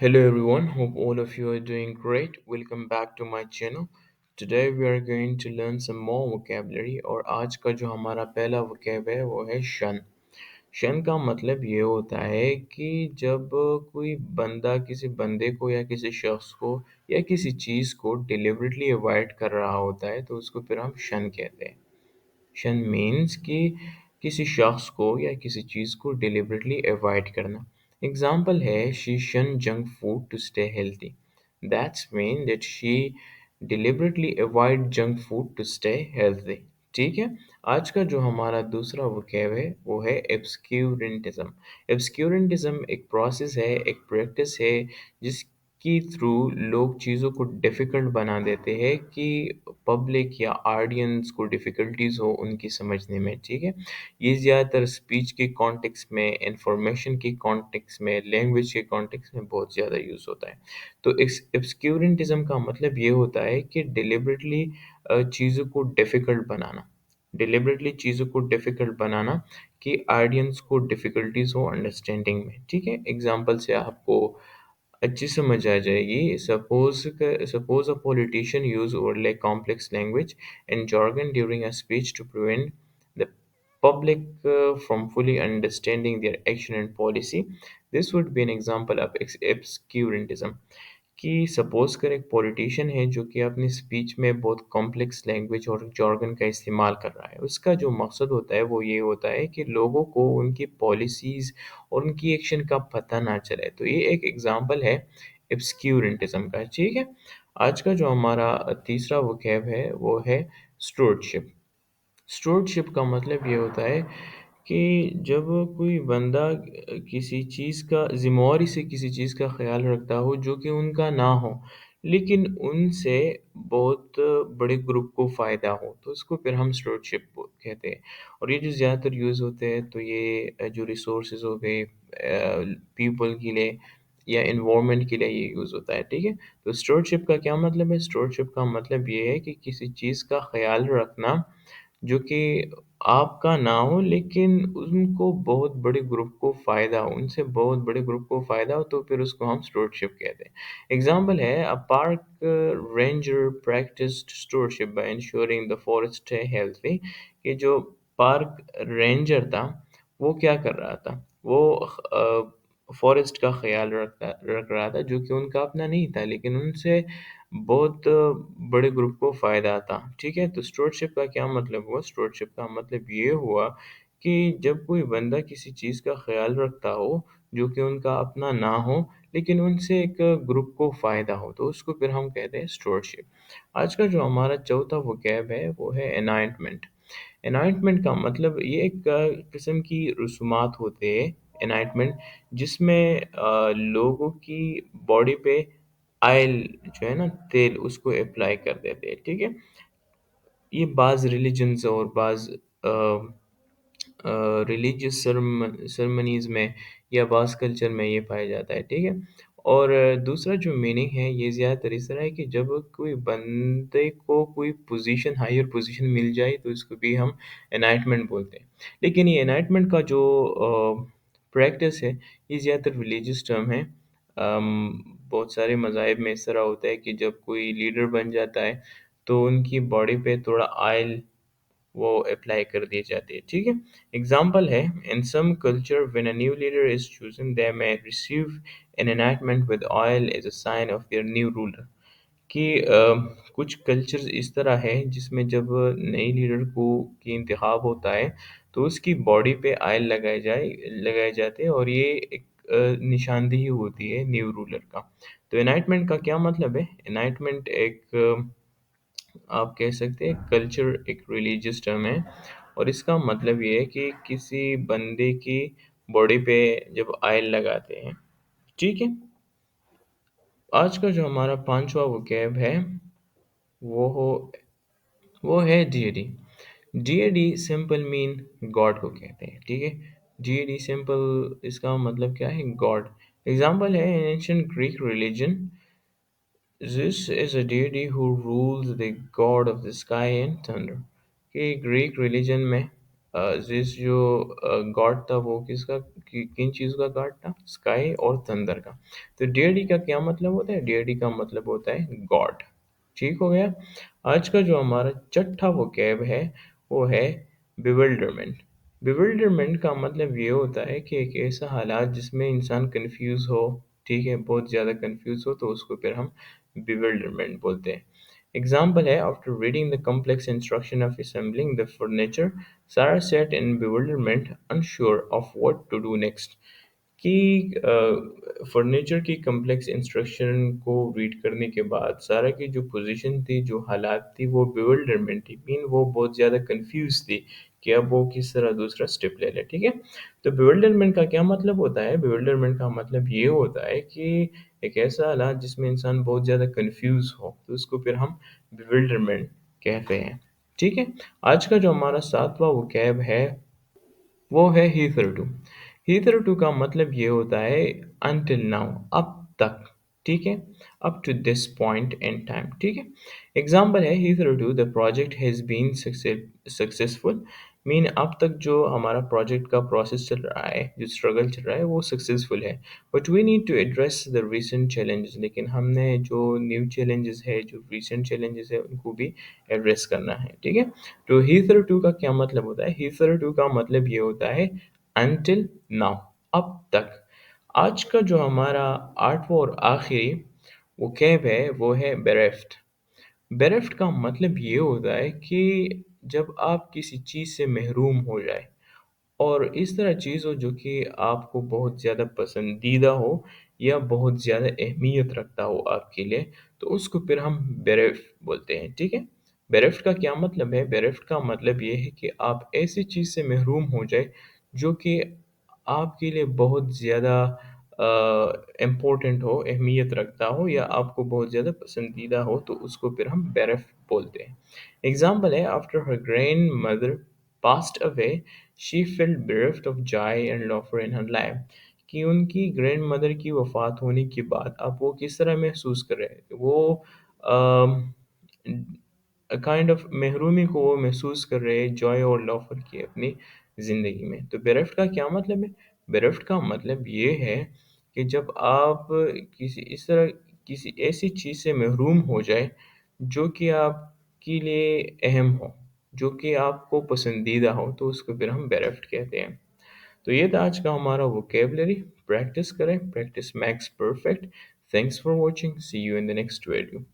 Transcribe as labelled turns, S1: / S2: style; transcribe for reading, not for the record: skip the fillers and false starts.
S1: Hello everyone, hope all of you are doing great. Welcome back to my channel. Today we are going to learn some more vocabulary और आज का जो हमारा पहला vocab है वो है शन। शन का मतलब ये होता है कि जब कोई बंदा किसी बंदे को या किसी शख्स को या किसी चीज़ को डिलिबरेटली अवॉइड कर रहा होता है तो उसको फिर हम शन कहते हैं। शन मीन्स कि किसी शख्स को या किसी चीज़ को डिलिबरेटली अवॉइड करना। एग्जाम्पल है she shun junk food to stay healthy. That's mean that she deliberately avoid junk food to stay healthy. ठीक है। आज का जो हमारा दूसरा वोकैब है वो है एब्सक्यूरेंटिज्म। एब्सक्यूरेंटिज्म एक प्रोसेस है, एक प्रैक्टिस है जिसकी थ्रू लोग चीज़ों को डिफ़िकल्ट बना देते हैं कि पब्लिक या ऑडियंस को डिफ़िकल्टीज़ हो उनकी समझने में, ठीक है? ये ज़्यादातर स्पीच के कॉन्टेक्स्ट में, इन्फॉर्मेशन के कॉन्टेक्स्ट में, लैंग्वेज के कॉन्टेक्स्ट में बहुत ज़्यादा यूज़ होता है। तो ऑब्सक्यूरेंटिज़्म का मतलब ये होता है कि डिलिबरेटली चीज़ों को डिफ़िकल्ट बनाना। डिलिबरेटली चीज़ों को डिफ़िकल्ट बनाना कि ऑडियंस को डिफ़िकल्टीज़ हो अंडरस्टैंडिंग में, ठीक है? एग्ज़ाम्पल से आपको अच्छी समझ आ जाएगी। Suppose a politician use overly complex language and jargon during a speech to prevent the public from fully understanding their action and policy. This would be an example of obscurantism. कि suppose कर एक politician है जो कि अपनी speech में बहुत complex language और jargon का इस्तेमाल कर रहा है। उसका जो मकसद होता है वो ये होता है कि लोगों को उनकी पॉलिसीज़ और उनकी एक्शन का पता ना चले। तो ये एक एग्ज़ाम्पल है obscurantism का, ठीक है? आज का जो हमारा तीसरा वोकैब है वो है स्टुअर्डशिप। स्टुअर्डशिप का मतलब ये होता है कि जब कोई बंदा किसी चीज़ का ज़िम्मेवारी से किसी चीज़ का ख़्याल रखता हो जो कि उनका ना हो, लेकिन उनसे बहुत बड़े ग्रुप को फ़ायदा हो, तो उसको फिर हम स्टुअर्डशिप कहते हैं। और ये जो ज़्यादातर यूज़ होते हैं तो ये जो रिसोर्सेज़ हो गए पीपल के लिए या एनवायरनमेंट के लिए ये यूज़ होता है, ठीक है? तो स्टुअर्डशिप का क्या मतलब है? स्टुअर्डशिप का मतलब ये है कि किसी चीज़ का ख़्याल रखना जो कि आपका ना हो लेकिन उनको बहुत बड़े ग्रुप को फ़ायदा हो, उनसे बहुत बड़े ग्रुप को फ़ायदा हो तो फिर उसको हम स्टुअर्डशिप कहते हैं। एग्ज़ाम्पल है a park ranger practised stewardship by ensuring the forest stay healthy. कि जो पार्क रेंजर था, वो क्या कर रहा था? वो फॉरेस्ट का ख़्याल रख रहा था जो कि उनका अपना नहीं था लेकिन उनसे बहुत बड़े ग्रुप को फ़ायदा था, ठीक है? तो स्टुअर्डशिप का क्या मतलब हुआ? स्टुअर्डशिप का मतलब ये हुआ कि जब कोई बंदा किसी चीज़ का ख़्याल रखता हो, जो कि उनका अपना ना हो, लेकिन उनसे एक ग्रुप को फ़ायदा हो, तो उसको फिर हम कहते हैं स्टुअर्डशिप। आज का जो हमारा चौथा वोकैब है, वो है एनॉइंटमेंट। एनॉइंटमेंट का मतलब ये एक किस्म की रसूमात होते हैं, एनॉइंटमेंट, जिसमें लोगों की बॉडी पे ऑयल जो है ना तेल उसको अप्लाई कर देते हैं, ठीक है? ये बाज़ रिलिजन्स और बाज़ रिलीजियस सेरेमनीज़ में या बाज़ कल्चर में ये पाया जाता है, ठीक है? और दूसरा जो मीनिंग है ये ज़्यादातर इस तरह है कि जब कोई बंदे को कोई पोज़ीशन हायर पोज़ीशन मिल जाए तो इसको भी हम एनलाइटमेंट बोलते हैं। लेकिन ये एनलाइटमेंट का जो प्रैक्टिस है ये ज़्यादातर रिलीजियस टर्म है। बहुत सारे मज़ाहिब में इस तरह होता है कि जब कोई लीडर बन जाता है तो उनकी बॉडी पे थोड़ा ऑयल वो अप्लाई कर दी जाती है, ठीक है? एग्ज़ाम्पल है in some culture when a new leader is chosen they may receive an anointment with oil as a sign of their new ruler. कि कुछ कल्चर्स इस तरह है जिसमें जब नई लीडर को की इंतखाब होता है तो उसकी बॉडी पे ऑयल लगाए जाते हैं और ये एक निशानदेही होती है न्यू रूलर का। तो एनलाइटमेंट का क्या मतलब है? एनलाइटमेंट एक आप कह सकते हैं कल्चर एक रिलीजियस टर्म है और इसका मतलब ये है कि किसी बंदे की बॉडी पे जब ऑयल लगाते हैं, ठीक है? आज का जो हमारा पांचवा वोकैब है वो हो वो है DAD. DAD simple mean God को कहते हैं, ठीक है? डीएडी सिंपल इसका मतलब क्या है? गॉड। एग्जाम्पल है ancient Greek religion Zeus is a deity who rules the god of the sky and thunder। कि ग्रीक रिलीजन में जिस जो गॉड था वो किसका किन चीज़ों का गॉड था, स्काई और थंडर का। तो डेडी का क्या मतलब होता है, डेडी का मतलब होता है गॉड। ठीक हो गया। आज का जो हमारा छठा वो कैब है वो है बिविल्डरमेंट। बिविल्डरमेंट का मतलब ये होता है कि एक ऐसा हालात जिसमें इंसान कंफ्यूज हो, ठीक है, बहुत ज़्यादा कंफ्यूज हो, तो उसको फिर हम बिविल्डरमेंट बोलते हैं। एग्जाम्पल है, after reading the complex instruction of assembling the furniture, Sarah sat in bewilderment, unsure of what to do next. कि फर्नीचर की कम्प्लेक्स इंस्ट्रक्शन को रीड करने के बाद सारा की जो पोजीशन थी, जो हालात थी, वो बिविल्डरमेंट थी, मीन वो बहुत ज़्यादा कंफ्यूज थी कि अब वो किस तरह दूसरा स्टेप ले ले। ठीक है। तो बिविल्डरमेंट का क्या मतलब होता है, बिविल्डरमेंट का मतलब ये होता है कि एक ऐसा हालात जिसमें इंसान बहुत ज़्यादा कंफ्यूज हो, तो उसको फिर हम बिविल्डरमेंट कहते हैं। ठीक है। आज का जो हमारा सातवां वो कैब है वो है hitherto। hitherto का मतलब ये होता है until now, अब तक। ठीक है। up to this point in time। ठीक है। एग्जाम्पल है, hitherto the project has been successful, mean अब तक जो हमारा प्रोजेक्ट का प्रोसेस चल रहा है, जो स्ट्रगल चल रहा है, वो सक्सेसफुल है। But we need to address the recent challenges, लेकिन हमने जो न्यू चैलेंजेस है, जो रिसेंट चैलेंजेस है, उनको भी एड्रेस करना है। ठीक है। तो hitherto का क्या मतलब होता है, hitherto का मतलब ये होता है until now, अब तक। आज का जो हमारा आठवां और आखिरी वो कैब है वो है bereft। bereft का मतलब ये होता है कि जब आप किसी चीज़ से महरूम हो जाए, और इस तरह चीज़ हो जो कि आपको बहुत ज़्यादा पसंदीदा हो या बहुत ज़्यादा अहमियत रखता हो आपके लिए, तो उसको फिर हम बेरेफ्ट बोलते हैं। ठीक है। बेरेफ्ट का क्या मतलब है, बेरेफ्ट का मतलब ये है कि आप ऐसी चीज़ से महरूम हो जाए जो कि आपके लिए बहुत ज़्यादा इम्पोर्टेंट हो, अहमियत रखता हो या आपको बहुत ज़्यादा पसंदीदा हो, तो उसको फिर हम बेरेफ्ट बोलते हैं। एग्जाम्पल है, after her grand mother passed away, she felt bereft of joy and laughter in her life। कि उनकी ग्रैंड मदर की वफ़ात होने के बाद अब वो किस तरह महसूस कर रहे हैं, वो काइंड ऑफ महरूमी को वो महसूस कर रहे हैं, जॉय और लाफर की अपनी ज़िंदगी में। तो बेरफ्ट का क्या मतलब है, बेरफ्ट का मतलब ये है कि जब आप किसी इस तरह किसी ऐसी चीज़ से महरूम हो जाए जो कि आपके लिए अहम हो, जो कि आपको पसंदीदा हो, तो उसको फिर हम बेरफ्ट कहते हैं। तो ये था आज का हमारा वोकेबलरी। प्रैक्टिस करें, practice makes perfect. Thanks for watching, see you in the next video.